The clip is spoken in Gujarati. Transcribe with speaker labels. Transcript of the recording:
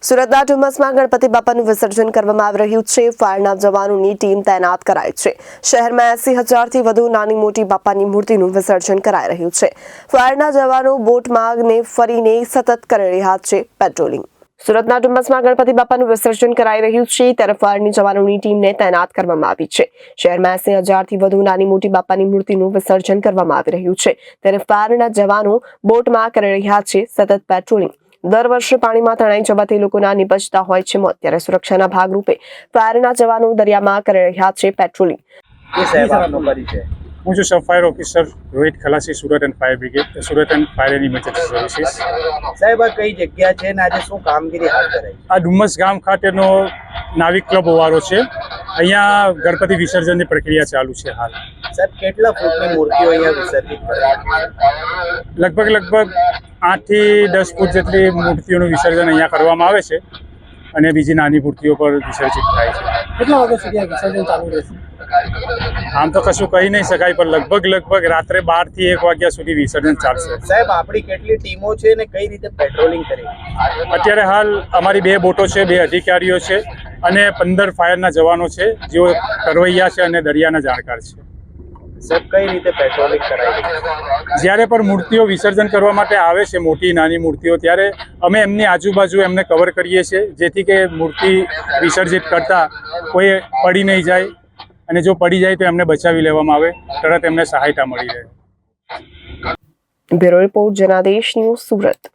Speaker 1: સુરતના ડુમસમાં ગણપતિ બાપાનું વિસર્જન કરવામાં આવી રહ્યું છે। ફાયરના જવાનોની ટીમ તૈનાત કરાઈ છે। શહેરમાં 80,000થી વધુ નાની મોટી બાપાની મૂર્તિનું વિસર્જન કરાઈ રહ્યું છે। ફાયરના જવાનો બોટમાં ફરીને સતત કરી રહ્યા છે પેટ્રોલિંગ। સુરતના ડુમસમાં ગણપતિ બાપાનું વિસર્જન કરાઈ રહ્યું છે ત્યારે ફાયરની જવાનોની ટીમને તૈનાત કરવામાં આવી છે। શહેરમાં 80,000થી વધુ નાની મોટી બાપાની મૂર્તિનું વિસર્જન કરવામાં આવી રહ્યું છે ત્યારે ફાયરના જવાનો બોટમાં કરી રહ્યા છે સતત પેટ્રોલિંગ। દર વર્ષે પાણીમાં તણાઈ જવાથી લોકોના નિપજતા હોય છે મોત, ત્યારે સુરક્ષાના ભાગરૂપે ફાયરના જવાનો દરિયામાં કરી રહ્યા છે પેટ્રોલિંગ।
Speaker 2: હું છું સબ fire officer Rohit ખલાસી, Surat and fire brigade, Surat and fire and emergency services.
Speaker 3: સાહેબ, આ કઈ જગ્યા છે ને આજે શું કામગીરી હાથ ધરાઈ?
Speaker 2: આ ડુમસ ગામ ખાતેનો નાવિક ક્લબ ઓવારો છે। અહીંયા ગણપતિ વિસર્જનની પ્રક્રિયા ચાલુ છે હાલ।
Speaker 3: સાહેબ, કેટલા ફૂટની મૂર્તિઓ અહીંયા વિસર્જિત કરાઈ?
Speaker 2: લગભગ 8 થી 10 ફૂટ જેટલી મૂર્તિઓનું વિસર્જન અહીંયા કરવામાં આવે છે અને બીજી નાની મૂર્તિઓ પર વિસર્જિત થાય છે।
Speaker 4: કેટલા વાગ્યા સુધી આ વિસર્જન ચાલુ રહેશે?
Speaker 2: આમ તો કશું કહી નહીં શકાય, પણ લગભગ રાત્રે 12 થી 1 વાગ્યા સુધી વિસર્જન ચાલશે।
Speaker 3: સાહેબ, આપણી કેટલી ટીમો છે ને કઈ રીતે પેટ્રોલિંગ કરી?
Speaker 2: અત્યારે હાલ અમારી 2 બોટો છે, 2 અધિકારીઓ છે અને 15 ફાયરના જવાનો છે, જેઓ તરવૈયા છે અને દરિયાના જાણકાર છે।
Speaker 3: સાહેબ, કઈ રીતે પેટ્રોલિંગ કરાઈ?
Speaker 2: જ્યારે પણ મૂર્તિઓ વિસર્જન કરવા માટે આવે છે, મોટી નાની મૂર્તિઓ, ત્યારે અમે એમની આજુબાજુ એમને કવર કરીએ છીએ, જેથી કે મૂર્તિ વિસર્જિત કરતા કોઈ પડી નહીં જાય અને જો પડી જાય તો એમને બચાવી લેવામાં આવે, તરત એમને સહાયતા મળી રહે।
Speaker 1: Bureau report, Janadesh news, Surat.